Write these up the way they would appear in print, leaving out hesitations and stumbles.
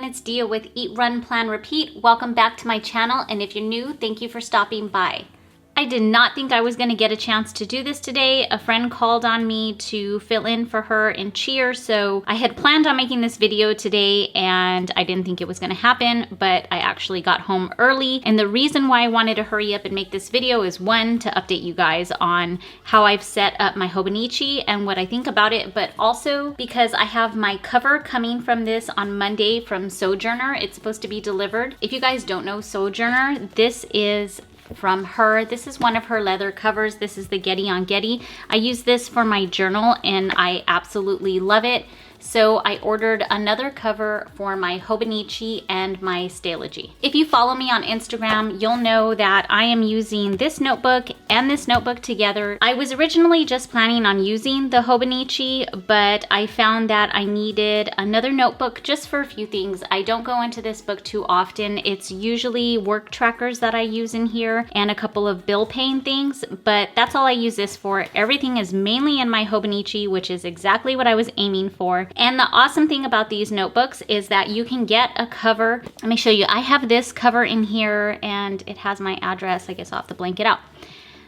it's Dia with Eat, Run, Plan, Repeat. Welcome back to my channel, and if you're new, thank you for stopping by. I did not think I was going to get a chance to do this today. A friend called on me to fill in for her in cheer, so I had planned on making this video today and I didn't think it was going to happen, but I actually got home early. And the reason why I wanted to hurry up and make this video is, one, to update you guys on how I've set up my Hobonichi and what I think about it, but also because I have my cover coming from this on Monday from Sojourner. It's supposed to be delivered. If you guys don't know Sojourner, this is from her. This is one of her leather covers. This is the Getty on Getty. I use this for my journal and I absolutely love it. So I ordered another cover for my Hobonichi and my Stalogy. If you follow me on Instagram, you'll know that I am using this notebook and this notebook together. I was originally just planning on using the Hobonichi, but I found that I needed another notebook just for a few things. I don't go into this book too often. It's usually work trackers that I use in here and a couple of bill paying things, but that's all I use this for. Everything is mainly in my Hobonichi, which is exactly what I was aiming for. And the awesome thing about these notebooks is that you can get a cover. Let me show you. I have this cover in here and it has my address. I guess I'll have to blank it out.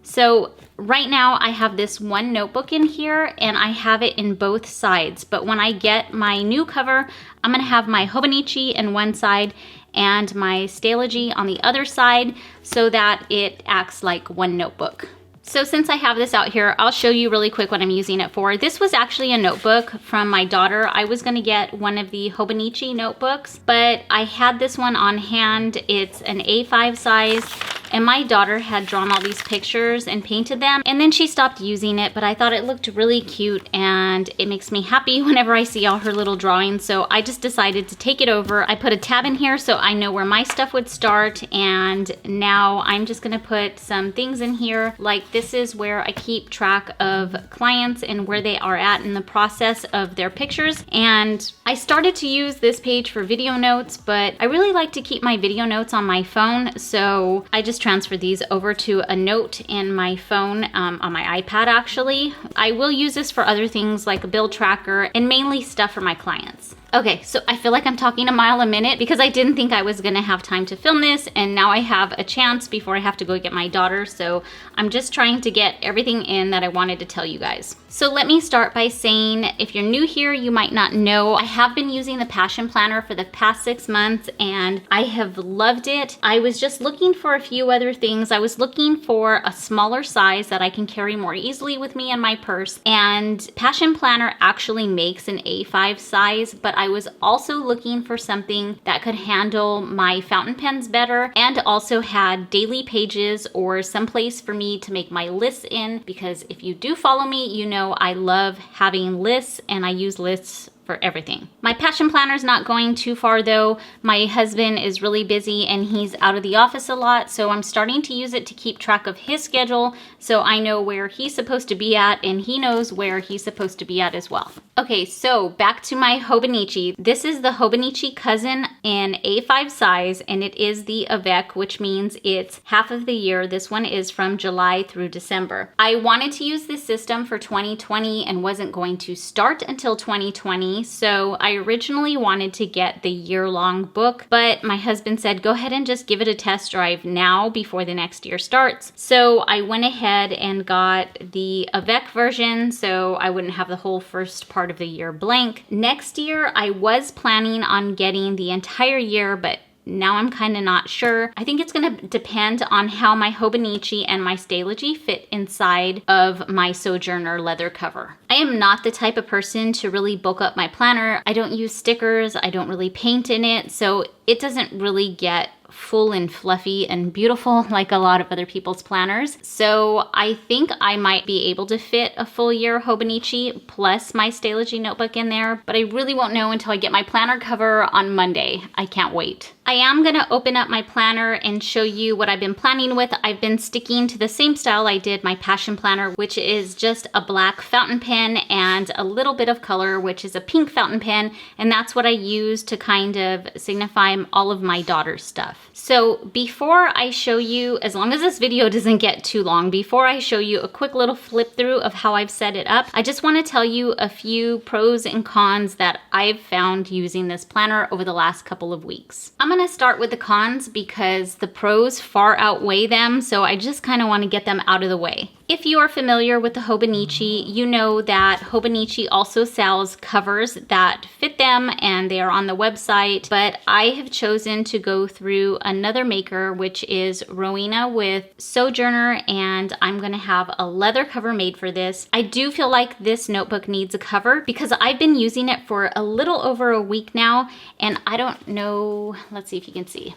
So right now I have this one notebook in here and I have it in both sides. But when I get my new cover, I'm going to have my Hobonichi in one side and my Stalogy on the other side so that it acts like one notebook. So since I have this out here, I'll show you really quick what I'm using it for. This was actually a notebook from my daughter. I was gonna get one of the Hobonichi notebooks, but I had this one on hand. It's an A5 size. And my daughter had drawn all these pictures and painted them, and then she stopped using it, but I thought it looked really cute and it makes me happy whenever I see all her little drawings. So I just decided to take it over. I put a tab in here so I know where my stuff would start, and now I'm just gonna put some things in here. Like, this is where I keep track of clients and where they are at in the process of their pictures. And I started to use this page for video notes, but I really like to keep my video notes on my phone, so I just transfer these over to a note in my phone, on my iPad actually. I will use this for other things like a bill tracker and mainly stuff for my clients. Okay, so I feel like I'm talking a mile a minute because I didn't think I was gonna have time to film this, and now I have a chance before I have to go get my daughter, so I'm just trying to get everything in that I wanted to tell you guys. So let me start by saying, if you're new here, you might not know, I have been using the Passion Planner for the past 6 months and I have loved it. I was just looking for a few other things. I was looking for a smaller size that I can carry more easily with me in my purse, and Passion Planner actually makes an A5 size, but I was also looking for something that could handle my fountain pens better and also had daily pages or some place for me to make my lists in, because if you do follow me, you know I love having lists and I use lists for everything. My Passion Planner is not going too far though. My husband is really busy and he's out of the office a lot, so I'm starting to use it to keep track of his schedule so I know where he's supposed to be at and he knows where he's supposed to be at as well. Okay, so back to my Hobonichi. This is the Hobonichi Cousin in A5 size, and it is the Avec, which means it's half of the year. This one is from July through December. I wanted to use this system for 2020 and wasn't going to start until 2020. So I originally wanted to get the year-long book, but my husband said, go ahead and just give it a test drive now before the next year starts. So I went ahead and got the Avec version so I wouldn't have the whole first part of the year blank. Next year, I was planning on getting the entire year, but now I'm kind of not sure. I think it's going to depend on how my Hobonichi and my Stalogy fit inside of my Sojourner leather cover. I am not the type of person to really bulk up my planner. I don't use stickers. I don't really paint in it, so it doesn't really get full and fluffy and beautiful like a lot of other people's planners. So I think I might be able to fit a full year Hobonichi plus my Stalogy notebook in there, but I really won't know until I get my planner cover on Monday. I can't wait. I am gonna open up my planner and show you what I've been planning with. I've been sticking to the same style I did my passion planner, which is just a black fountain pen and a little bit of color, which is a pink fountain pen. And that's what I use to kind of signify all of my daughter's stuff. So before I show you, as long as this video doesn't get too long, before I show you a quick little flip through of how I've set it up, I just wanna tell you a few pros and cons that I've found using this planner over the last couple of weeks. I'm gonna start with the cons because the pros far outweigh them, so I just kind of want to get them out of the way. If you are familiar with the Hobonichi, you know that Hobonichi also sells covers that fit them and they are on the website, but I have chosen to go through another maker, which is Rowena with Sojourner, and I'm gonna have a leather cover made for this. I do feel like this notebook needs a cover because I've been using it for a little over a week now, and I don't know, let's see if you can see.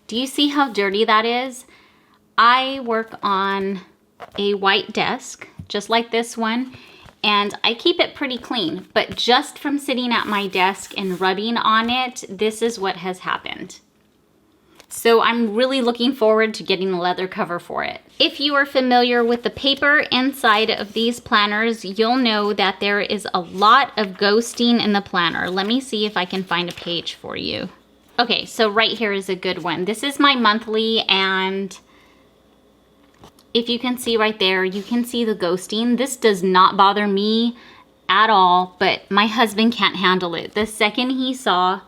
Do you see how dirty that is? I work on a white desk, just like this one, and I keep it pretty clean, but just from sitting at my desk and rubbing on it, this is what has happened. So I'm really looking forward to getting a leather cover for it. If you are familiar with the paper inside of these planners, you'll know that there is a lot of ghosting in the planner. Let me see if I can find a page for you. Okay, so right here is a good one. This is my monthly, and if you can see right there, you can see the ghosting. This does not bother me at all, but my husband can't handle it. The second he saw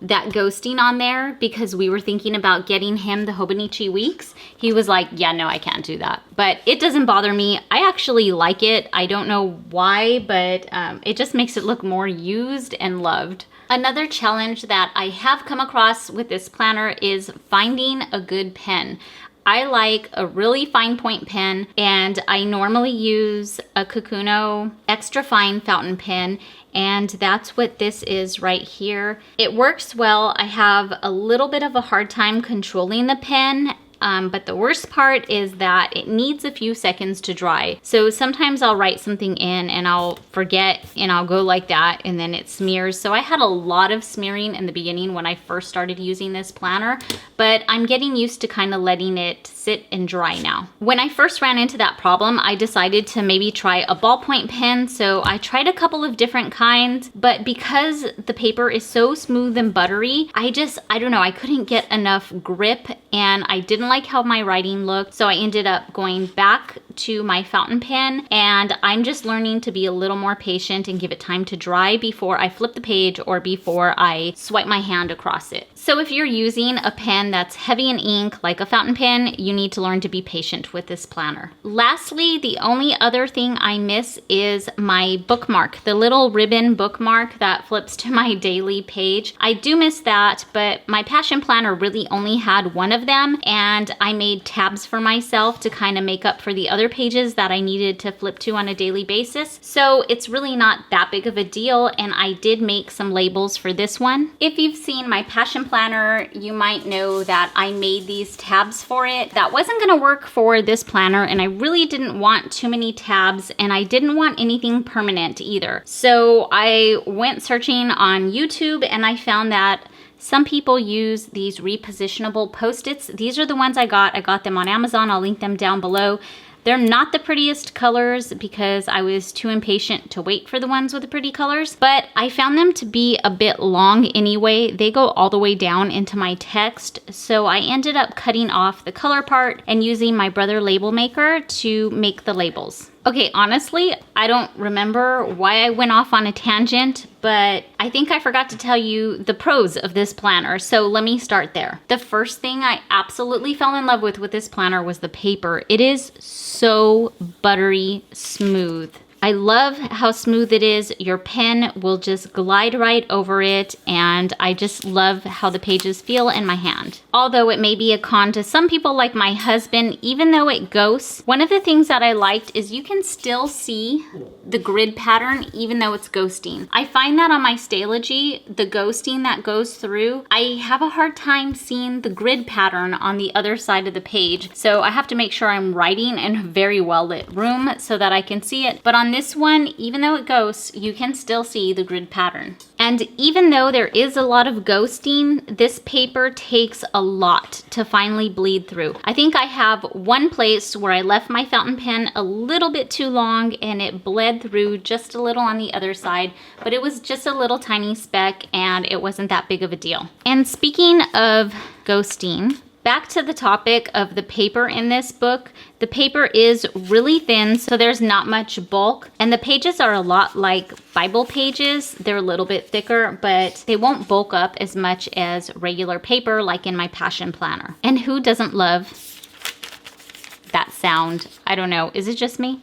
that ghosting on there, because we were thinking about getting him the Hobonichi Weeks, he was like, yeah, no, I can't do that. But it doesn't bother me. I actually like it. I don't know why, but it just makes it look more used and loved. Another challenge that I have come across with this planner is finding a good pen. I like a really fine point pen, and I normally use a Kakuno extra fine fountain pen, and that's what this is right here. It works well. I have a little bit of a hard time controlling the pen, but the worst part is that it needs a few seconds to dry. So sometimes I'll write something in and I'll forget and I'll go like that and then it smears. So I had a lot of smearing in the beginning when I first started using this planner, but I'm getting used to kind of letting it sit and dry now. When I first ran into that problem, I decided to maybe try a ballpoint pen. So I tried a couple of different kinds, but because the paper is so smooth and buttery, I don't know, I couldn't get enough grip and I didn't like how my writing looked. So I ended up going back to my fountain pen, and I'm just learning to be a little more patient and give it time to dry before I flip the page or before I swipe my hand across it. So if you're using a pen that's heavy in ink, like a fountain pen, you need to learn to be patient with this planner. Lastly, the only other thing I miss is my bookmark, the little ribbon bookmark that flips to my daily page. I do miss that, but my passion planner really only had one of them, and I made tabs for myself to kind of make up for the other pages that I needed to flip to on a daily basis. So it's really not that big of a deal, and I did make some labels for this one. If you've seen my passion planner, you might know that I made these tabs for it. That wasn't gonna work for this planner, and I really didn't want too many tabs, and I didn't want anything permanent either. So I went searching on YouTube and I found that some people use these repositionable Post-its. These are the ones I got. I got them on Amazon. I'll link them down below. They're not the prettiest colors because I was too impatient to wait for the ones with the pretty colors, but I found them to be a bit long anyway. They go all the way down into my text, so I ended up cutting off the color part and using my Brother label maker to make the labels. Okay, honestly, I don't remember why I went off on a tangent, but I think I forgot to tell you the pros of this planner, so let me start there. The first thing I absolutely fell in love with this planner was the paper. It is so buttery smooth. I love how smooth it is. Your pen will just glide right over it, and I just love how the pages feel in my hand. Although it may be a con to some people like my husband, even though it ghosts, one of the things that I liked is you can still see the grid pattern even though it's ghosting. I find that on my Stalogy, the ghosting that goes through, I have a hard time seeing the grid pattern on the other side of the page. So I have to make sure I'm writing in a very well lit room so that I can see it. But on this one, even though it ghosts, you can still see the grid pattern. And even though there is a lot of ghosting, this paper takes a lot to finally bleed through. I think I have one place where I left my fountain pen a little bit too long and it bled through just a little on the other side, but it was just a little tiny speck and it wasn't that big of a deal. And speaking of ghosting, back to the topic of the paper in this book. The paper is really thin, so there's not much bulk. And the pages are a lot like Bible pages. They're a little bit thicker, but they won't bulk up as much as regular paper like in my Passion Planner. And who doesn't love that sound? I don't know, is it just me?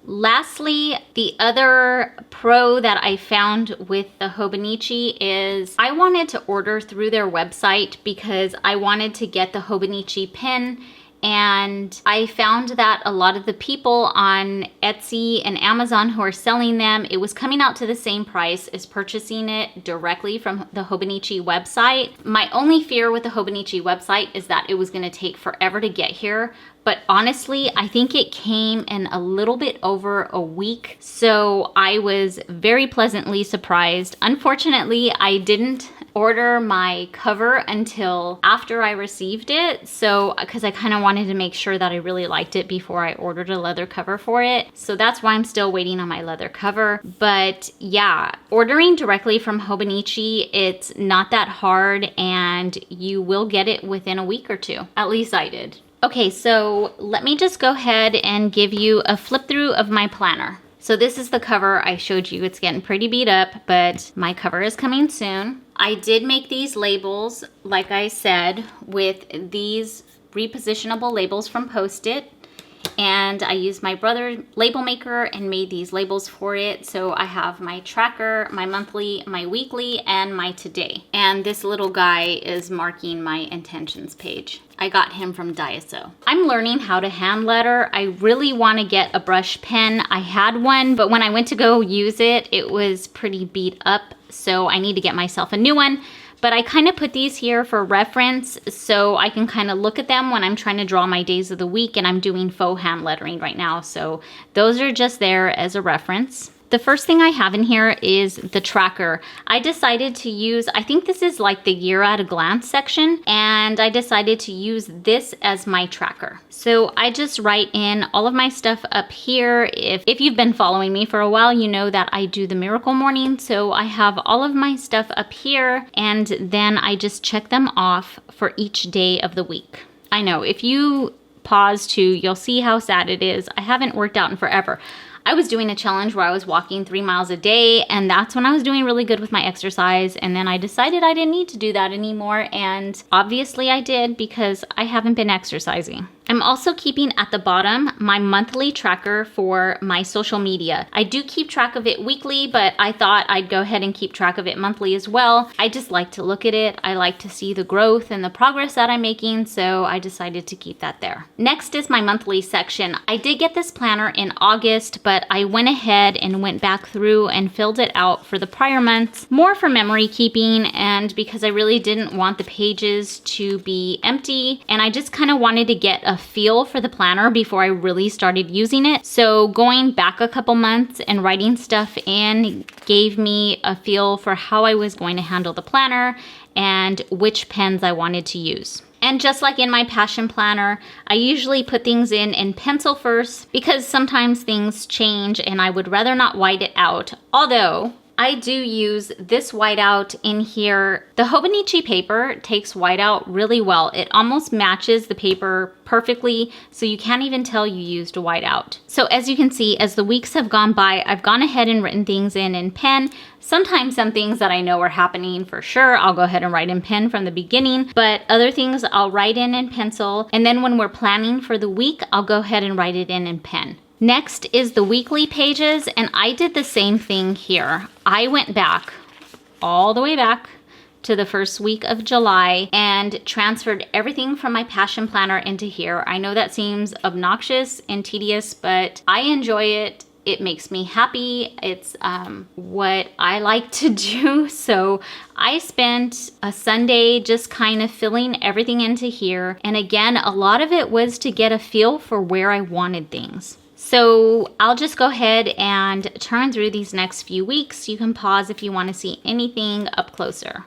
Lastly, the other pro that I found with the Hobonichi is I wanted to order through their website because I wanted to get the Hobonichi pen, and I found that a lot of the people on Etsy and Amazon who are selling them, it was coming out to the same price as purchasing it directly from the Hobonichi website. My only fear with the Hobonichi website is that it was going to take forever to get here. But honestly, I think it came in a little bit over a week. So I was very pleasantly surprised. Unfortunately, I didn't order my cover until after I received it. So, because I kind of wanted to make sure that I really liked it before I ordered a leather cover for it. So that's why I'm still waiting on my leather cover. But yeah, ordering directly from Hobonichi, it's not that hard and you will get it within a week or two. At least I did. Okay, so let me just go ahead and give you a flip through of my planner. So this is the cover I showed you. It's getting pretty beat up, but my cover is coming soon. I did make these labels, like I said, with these repositionable labels from Post-it. And I used my brother label maker and made these labels for it. So I have my tracker, my monthly, my weekly, and my today. And this little guy is marking my intentions page. I got him from Daiso. I'm learning how to hand letter. I really want to get a brush pen. I had one, but when I went to go use it, it was pretty beat up. So I need to get myself a new one. But I kind of put these here for reference so I can kind of look at them when I'm trying to draw my days of the week, and I'm doing faux hand lettering right now. So those are just there as a reference. The first thing I have in here is the tracker. I decided to use, I think this is like the year at a glance section, and I decided to use this as my tracker. So I just write in all of my stuff up here. If you've been following me for a while, you know that I do the Miracle Morning. So I have all of my stuff up here, and then I just check them off for each day of the week. I know, if you pause too, you'll see how sad it is. I haven't worked out in forever. I was doing a challenge where I was walking 3 miles a day, and that's when I was doing really good with my exercise. And then I decided I didn't need to do that anymore. And obviously I did, because I haven't been exercising. I'm also keeping at the bottom my monthly tracker for my social media. I do keep track of it weekly, but I thought I'd go ahead and keep track of it monthly as well. I just like to look at it. I like to see the growth and the progress that I'm making, so I decided to keep that there. Next is my monthly section. I did get this planner in August, but I went ahead and went back through and filled it out for the prior months, more for memory keeping and because I really didn't want the pages to be empty, and I just kind of wanted to get a feel for the planner before I really started using it. So going back a couple months and writing stuff in gave me a feel for how I was going to handle the planner and which pens I wanted to use. And just like in my Passion Planner, I usually put things in pencil first because sometimes things change and I would rather not white it out. Although I do use this whiteout in here. The Hobonichi paper takes whiteout really well. It almost matches the paper perfectly, so you can't even tell you used a whiteout. So as you can see, as the weeks have gone by, I've gone ahead and written things in pen. Sometimes some things that I know are happening for sure, I'll go ahead and write in pen from the beginning, but other things I'll write in pencil. And then when we're planning for the week, I'll go ahead and write it in pen. Next is the weekly pages, and I did the same thing here. I went back, all the way back to the first week of July and transferred everything from my Passion Planner into here. I know that seems obnoxious and tedious, but I enjoy it. It makes me happy. It's what I like to do. So I spent a Sunday just kind of filling everything into here. And again, a lot of it was to get a feel for where I wanted things. So I'll just go ahead and turn through these next few weeks. You can pause if you want to see anything up closer.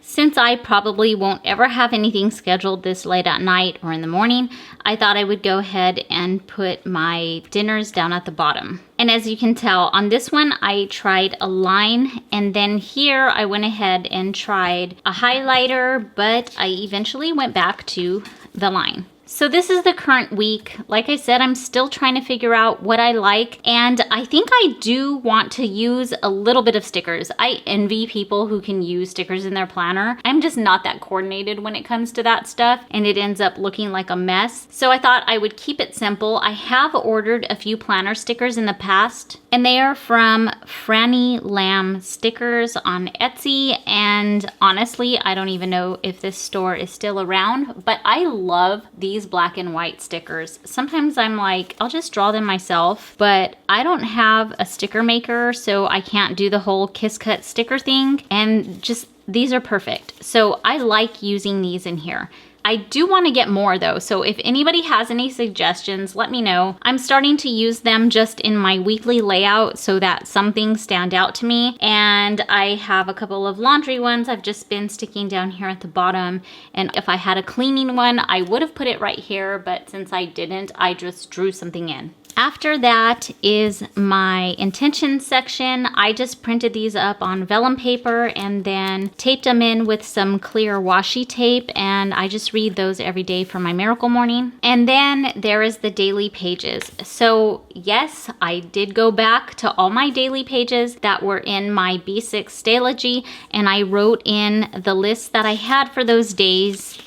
Since I probably won't ever have anything scheduled this late at night or in the morning, I thought I would go ahead and put my dinners down at the bottom. And as you can tell, on this one, I tried a line, and then here I went ahead and tried a highlighter, but I eventually went back to the line. So this is the current week. Like I said, I'm still trying to figure out what I like, and I think I do want to use a little bit of stickers. I envy people who can use stickers in their planner. I'm just not that coordinated when it comes to that stuff, and it ends up looking like a mess. So I thought I would keep it simple. I have ordered a few planner stickers in the past, and they are from Franny Lamb Stickers on Etsy, and honestly, I don't even know if this store is still around, but I love these black and white stickers. Sometimes I'm like, I'll just draw them myself, but I don't have a sticker maker, so I can't do the whole kiss cut sticker thing, and just these are perfect. So I like using these in here. I do want to get more though, so if anybody has any suggestions, let me know. I'm starting to use them just in my weekly layout so that some things stand out to me, and I have a couple of laundry ones I've just been sticking down here at the bottom, and if I had a cleaning one, I would have put it right here, but since I didn't, I just drew something in. After that is my intentions section. I just printed these up on vellum paper and then taped them in with some clear washi tape, and I just read those every day for my miracle morning. And then there is the daily pages. So yes, I did go back to all my daily pages that were in my B6 Stalogy, and I wrote in the list that I had for those days.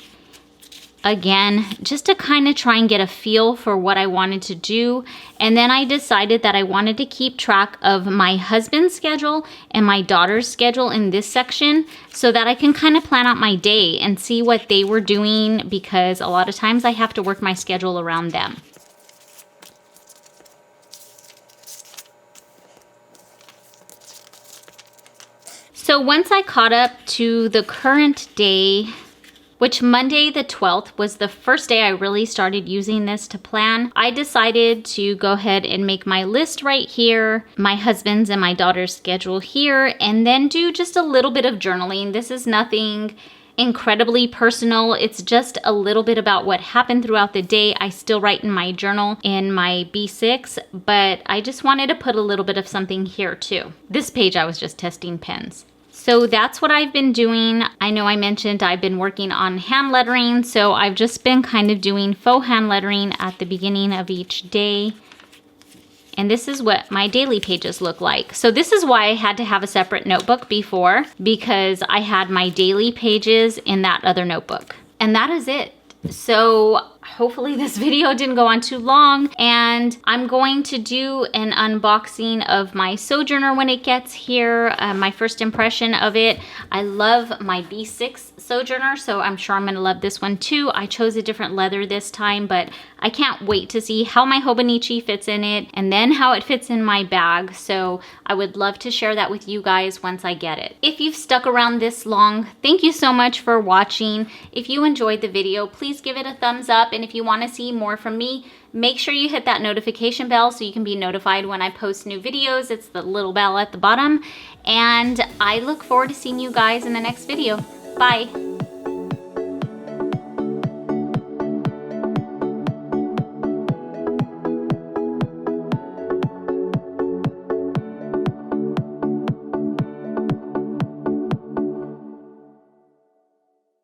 Again, just to kind of try and get a feel for what I wanted to do. And then I decided that I wanted to keep track of my husband's schedule and my daughter's schedule in this section so that I can kind of plan out my day and see what they were doing, because a lot of times I have to work my schedule around them. So once I caught up to the current day, which Monday the 12th was the first day I really started using this to plan, I decided to go ahead and make my list right here, my husband's and my daughter's schedule here, and then do just a little bit of journaling. This is nothing incredibly personal. It's just a little bit about what happened throughout the day. I still write in my journal in my B6, but I just wanted to put a little bit of something here too. This page I was just testing pens. So that's what I've been doing. I know I mentioned I've been working on hand lettering, so I've just been kind of doing faux hand lettering at the beginning of each day. And this is what my daily pages look like. So this is why I had to have a separate notebook before, because I had my daily pages in that other notebook. And that is it. So hopefully this video didn't go on too long, and I'm going to do an unboxing of my Sojourner when it gets here, my first impression of it. I love my B6 Sojourner, so I'm sure I'm gonna love this one too. I chose a different leather this time, but I can't wait to see how my Hobonichi fits in it and then how it fits in my bag. So I would love to share that with you guys once I get it. If you've stuck around this long, thank you so much for watching. If you enjoyed the video, please give it a thumbs up. And if you want to see more from me, make sure you hit that notification bell so you can be notified when I post new videos. It's the little bell at the bottom. And I look forward to seeing you guys in the next video. Bye.